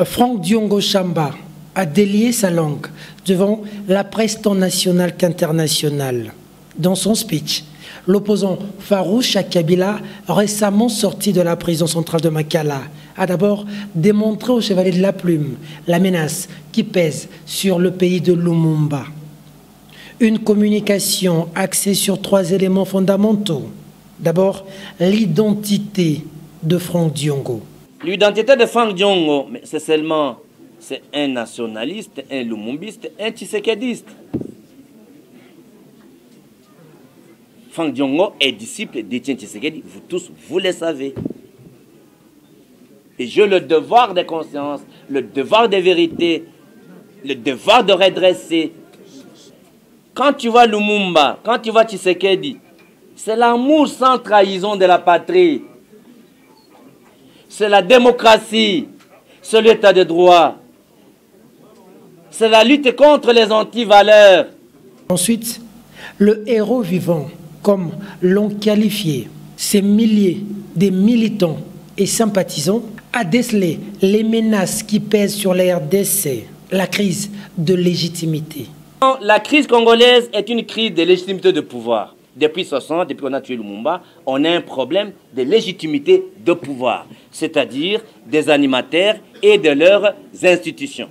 Franck Diongo Chamba a délié sa langue devant la presse tant nationale qu'internationale. Dans son speech, l'opposant farouche à Kabila, récemment sorti de la prison centrale de Makala, a d'abord démontré au Chevalier de la Plume la menace qui pèse sur le pays de Lumumba. Une communication axée sur 3 éléments fondamentaux. D'abord, l'identité de Franck Diongo. L'identité de Franck Diongo, c'est un nationaliste, un lumumbiste, un tshisekediste. Franck Diongo est disciple d'Étienne Tshisekedi, vous tous, vous le savez. Et j'ai le devoir de conscience, le devoir de vérité, le devoir de redresser. Quand tu vois Lumumba, quand tu vois Tshisekedi, c'est l'amour sans trahison de la patrie. C'est la démocratie, c'est l'état de droit. C'est la lutte contre les antivaleurs. Ensuite, le héros vivant, comme l'ont qualifié ces milliers de militants et sympathisants, a décelé les menaces qui pèsent sur la RDC, la crise de légitimité. La crise congolaise est une crise de légitimité de pouvoir. Depuis 60, depuis qu'on a tué Lumumba, on a un problème de légitimité de pouvoir, c'est-à-dire des animateurs et de leurs institutions.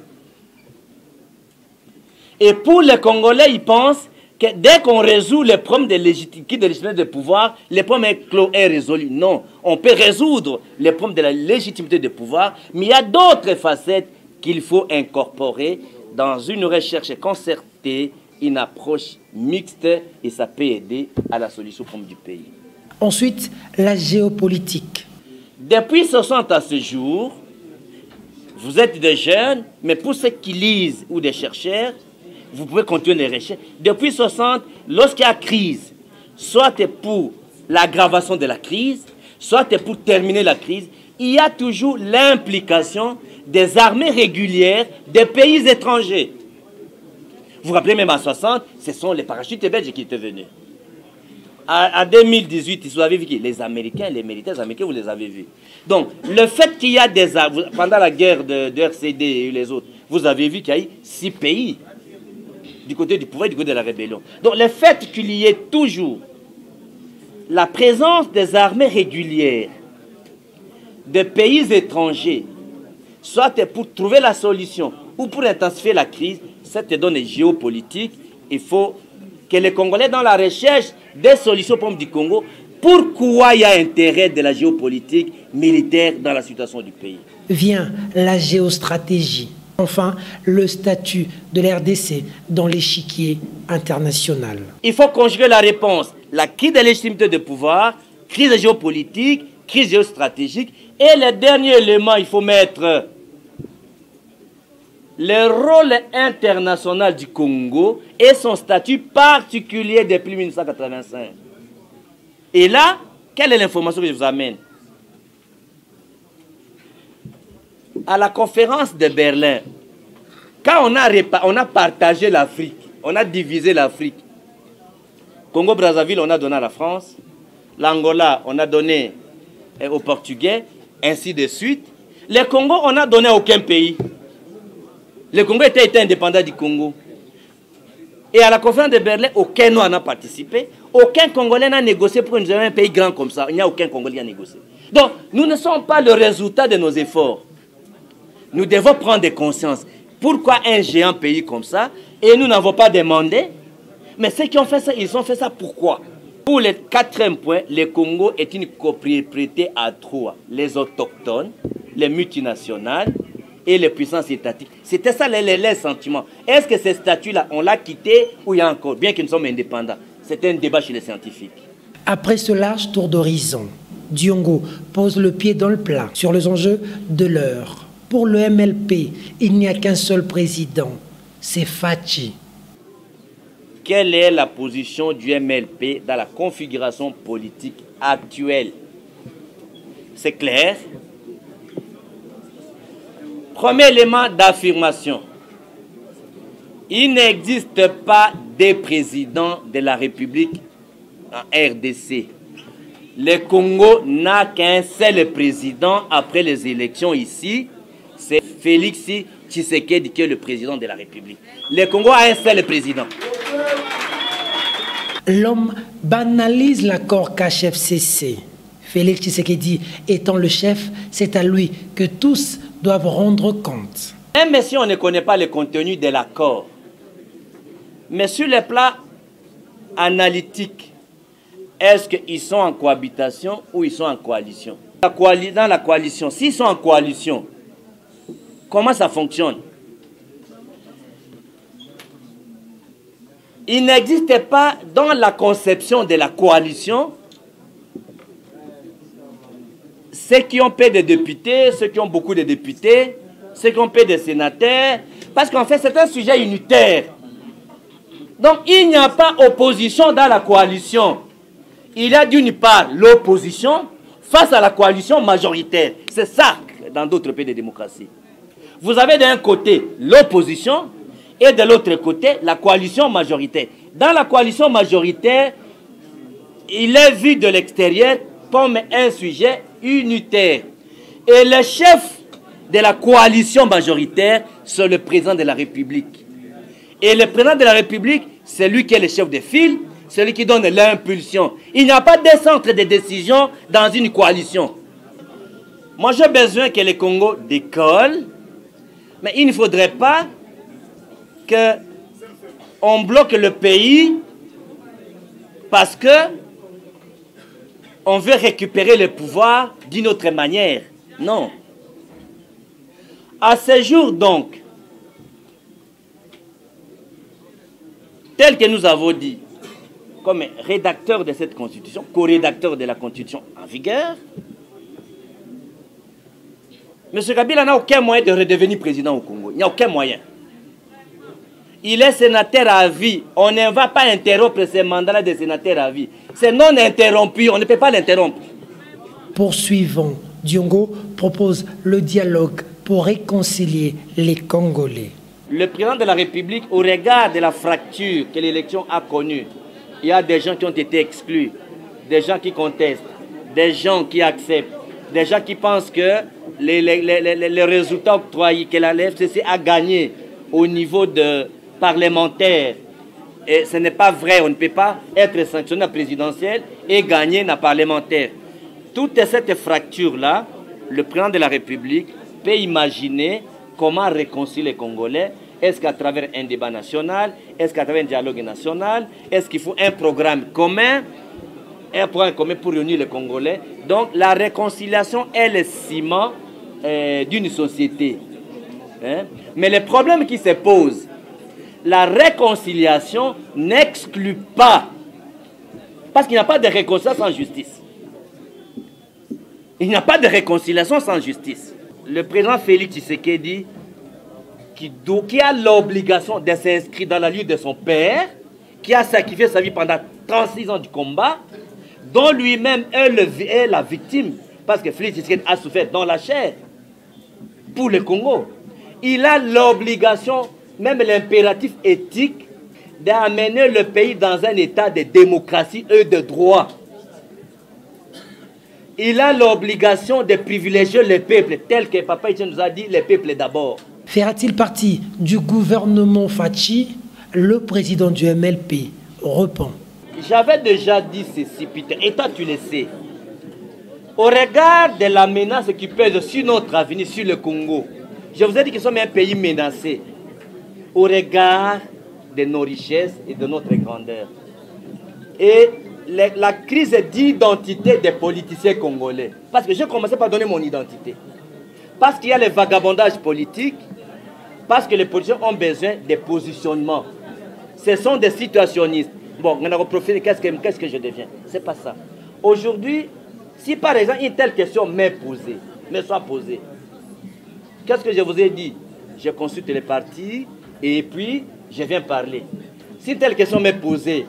Et pour les Congolais, ils pensent que dès qu'on résout les problèmes de légitimité de pouvoir, le problème est résolu. Non, on peut résoudre les problèmes de la légitimité de pouvoir, mais il y a d'autres facettes qu'il faut incorporer dans une recherche concertée, une approche mixte, et ça peut aider à la solution du pays. Ensuite, la géopolitique. Depuis 60 à ce jour, vous êtes des jeunes, mais pour ceux qui lisent ou des chercheurs, vous pouvez continuer les recherches. Depuis 60, lorsqu'il y a crise, soit pour l'aggravation de la crise, soit pour terminer la crise, il y a toujours l'implication des armées régulières des pays étrangers. Vous vous rappelez, même à 60, ce sont les parachutes belges qui étaient venus. En 2018, vous avez vu que les Américains, les militaires américains, vous les avez vus. Donc, le fait qu'il y a des armes, pendant la guerre de RCD et les autres, vous avez vu qu'il y a eu 6 pays du côté du pouvoir et du côté de la rébellion. Donc, le fait qu'il y ait toujours la présence des armées régulières de pays étrangers, soit pour trouver la solution ou pour intensifier la crise, cette donne géopolitique, il faut que les Congolais, dans la recherche des solutions pour du Congo, pourquoi il y a intérêt de la géopolitique militaire dans la situation du pays. Vient la géostratégie. Enfin, le statut de l'RDC dans l'échiquier international. Il faut conjuguer la réponse. La crise de légitimité de pouvoir, crise géopolitique, crise géostratégique. Et le dernier élément, il faut mettre le rôle international du Congo et son statut particulier depuis 1985. Et là, quelle est l'information que je vous amène? À la conférence de Berlin, quand on a partagé l'Afrique, on a divisé l'Afrique. Congo-Brazzaville, on a donné à la France. L'Angola, on a donné aux Portugais, ainsi de suite. Le Congo, on n'a donné à aucun pays. Le Congo était indépendant du Congo. Et à la conférence de Berlin, aucun Noir n'a participé. Aucun Congolais n'a négocié pour nous avoir un pays grand comme ça. Il n'y a aucun Congolais qui a négocié. Donc, nous ne sommes pas le résultat de nos efforts. Nous devons prendre conscience. Pourquoi un géant pays comme ça? Et nous n'avons pas demandé. Mais ceux qui ont fait ça, ils ont fait ça pourquoi? Pour le 4e point, le Congo est une copropriété à 3. Les autochtones, les multinationales et les puissances étatiques. C'était ça les sentiments. Est-ce que ces statuts-là, on l'a quitté ou il y a encore, bien que nous sommes indépendants? C'est un débat chez les scientifiques. Après ce large tour d'horizon, Diongo pose le pied dans le plat sur les enjeux de l'heure. Pour le MLP, il n'y a qu'un seul président, c'est Fachi. Quelle est la position du MLP dans la configuration politique actuelle? C'est clair. Premier élément d'affirmation. Il n'existe pas de président de la République en RDC. Le Congo n'a qu'un seul président après les élections ici. c'est Félix Tshisekedi qui est le président de la République. Le Congo a un seul président. L'homme banalise l'accord KHF-CC. Félix Tshisekedi étant le chef, c'est à lui que tous doivent rendre compte. Même si on ne connaît pas le contenu de l'accord, mais sur le plan analytique, est-ce qu'ils sont en cohabitation ou ils sont en coalition? Dans la coalition, s'ils sont en coalition, comment ça fonctionne? Il n'existe pas dans la conception de la coalition ceux qui ont peu de députés, ceux qui ont beaucoup de députés, ceux qui ont peu de sénateurs, parce qu'en fait c'est un sujet unitaire. Donc il n'y a pas opposition dans la coalition. Il y a d'une part l'opposition face à la coalition majoritaire. C'est ça dans d'autres pays de démocratie. Vous avez d'un côté l'opposition et de l'autre côté la coalition majoritaire. Dans la coalition majoritaire, il est vu de l'extérieur comme un sujet unitaire. Et le chef de la coalition majoritaire, c'est le président de la République. Et le président de la République, c'est lui qui est le chef de file, c'est lui qui donne l'impulsion. Il n'y a pas de centre de décision dans une coalition. Moi, j'ai besoin que le Congo décolle, mais il ne faudrait pas qu'on bloque le pays parce que on veut récupérer le pouvoir d'une autre manière. Non. À ce jour, donc, tel que nous avons dit, comme rédacteur de cette constitution, co-rédacteur de la constitution en vigueur, M. Kabila n'a aucun moyen de redevenir président au Congo. Il n'y a aucun moyen. Il est sénateur à vie. On ne va pas interrompre ce mandat de sénateur à vie. C'est non interrompu. On ne peut pas l'interrompre. Poursuivons. Diongo propose le dialogue pour réconcilier les Congolais. Le président de la République, au regard de la fracture que l'élection a connue, il y a des gens qui ont été exclus, des gens qui contestent, des gens qui acceptent, des gens qui pensent que les résultats octroyés que la FCC a gagné au niveau de parlementaire, et ce n'est pas vrai, on ne peut pas être sanctionné à présidentiel et gagner à parlementaire. Toute cette fracture-là, le président de la République peut imaginer comment réconcilier les Congolais. Est-ce qu'à travers un débat national? Est-ce qu'à travers un dialogue national? Est-ce qu'il faut un programme commun? Un programme commun pour réunir les Congolais. Donc la réconciliation est le ciment d'une société. Hein? Mais le problème qui se pose, la réconciliation n'exclut pas. Parce qu'il n'y a pas de réconciliation sans justice. Il n'y a pas de réconciliation sans justice. Le président Félix Tshisekedi, qui a l'obligation de s'inscrire dans la lutte de son père, qui a sacrifié sa vie pendant 36 ans du combat, dont lui-même est la victime, parce que Félix Tshisekedi a souffert dans la chair pour le Congo. Il a l'obligation, même l'impératif éthique, d'amener le pays dans un état de démocratie et de droit. Il a l'obligation de privilégier le peuple, tel que Papa Etienne nous a dit, le peuple d'abord. Fera-t-il partie du gouvernement Fachi? Le président du MLP répond. J'avais déjà dit ceci, Peter, et toi tu le sais. Au regard de la menace qui pèse sur notre avenir, sur le Congo, je vous ai dit que nous sommes un pays menacé. Au regard de nos richesses et de notre grandeur. Et la crise d'identité des politiciens congolais. Parce que j'ai commencé par donner mon identité. Parce qu'il y a le vagabondage politique, parce que les politiciens ont besoin de positionnement. Ce sont des situationnistes. Bon, on a profité, qu'est-ce que je deviens? C'est pas ça. Aujourd'hui, si par exemple une telle question m'est posée, me soit posée, qu'est-ce que je vous ai dit? Je consulte les partis et puis je viens parler. Si une telle question m'est posée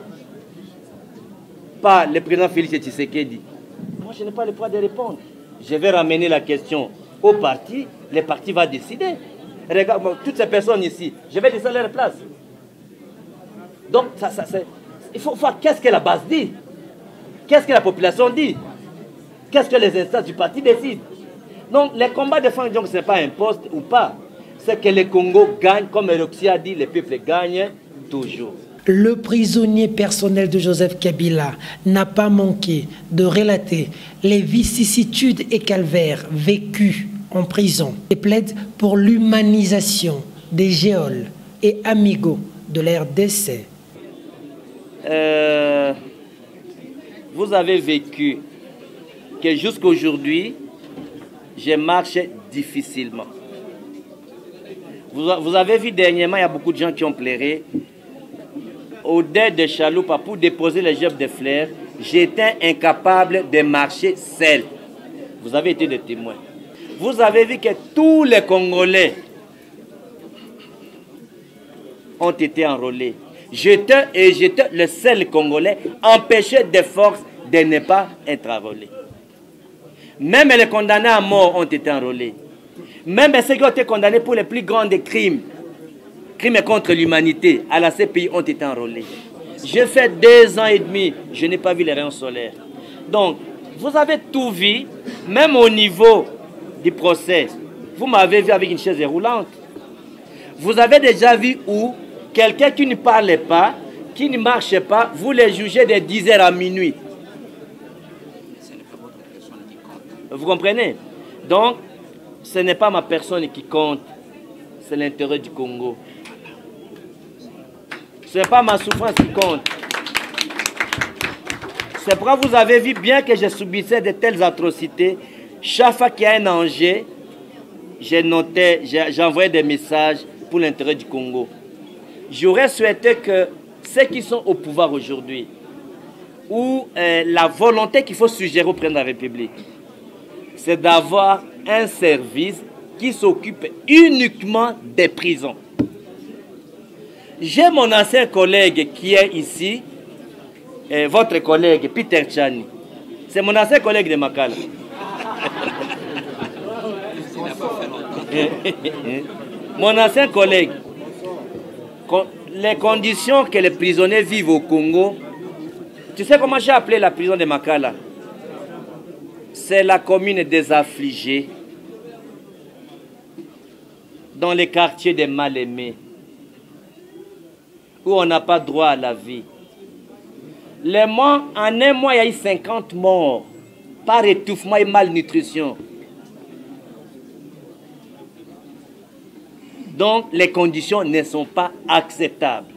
par le président Félix Tshisekedi, moi je n'ai pas le droit de répondre. Je vais ramener la question au parti, le parti va décider. Regarde, toutes ces personnes ici, je vais laisser leur place. Donc, il faut voir qu'est-ce que la base dit, qu'est-ce que la population dit, qu'est-ce que les instances du parti décident. Donc, les combats de Franck Diongue, ce n'est pas un poste ou pas. C'est que le Congo gagne, comme Roxy a dit, le peuple gagne toujours. Le prisonnier personnel de Joseph Kabila n'a pas manqué de relater les vicissitudes et calvaires vécus en prison et plaide pour l'humanisation des géoles et amigos de la RDC. Vous avez vécu que jusqu'à aujourd'hui, je marche difficilement. Vous avez vu dernièrement, il y a beaucoup de gens qui ont pleuré. Au deuil de Chaloupa, pour déposer les gerbes de fleurs, j'étais incapable de marcher seul. Vous avez été des témoins. Vous avez vu que tous les Congolais ont été enrôlés. J'étais le seul Congolais empêché de force de ne pas être enrôlé. Même les condamnés à mort ont été enrôlés. Même ceux qui ont été condamnés pour les plus grands crimes contre l'humanité, à la CPI, ont été enrôlés. J'ai fait 2 ans et demi, je n'ai pas vu les rayons solaires. Donc, vous avez tout vu, même au niveau du procès. Vous m'avez vu avec une chaise roulante. Vous avez déjà vu où quelqu'un qui ne parlait pas, qui ne marchait pas, vous les jugez de 10h à minuit. Vous comprenez? Donc, ce n'est pas ma personne qui compte, c'est l'intérêt du Congo. Ce n'est pas ma souffrance qui compte. C'est pourquoi vous avez vu bien que je subissais de telles atrocités. Chaque fois qu'il y a un danger, j'ai noté, j'envoyais des messages pour l'intérêt du Congo. J'aurais souhaité que ceux qui sont au pouvoir aujourd'hui, ou la volonté qu'il faut suggérer au président de la République, c'est d'avoir un service qui s'occupe uniquement des prisons. J'ai mon ancien collègue qui est ici, votre collègue Peter Tchani. C'est mon ancien collègue de Makala. Mon ancien collègue. Les conditions que les prisonniers vivent au Congo, tu sais comment j'ai appelé la prison de Makala? C'est la commune des affligés, dans les quartiers des mal-aimés, où on n'a pas droit à la vie. En un mois, il y a eu 50 morts par étouffement et malnutrition. Donc, les conditions ne sont pas acceptables.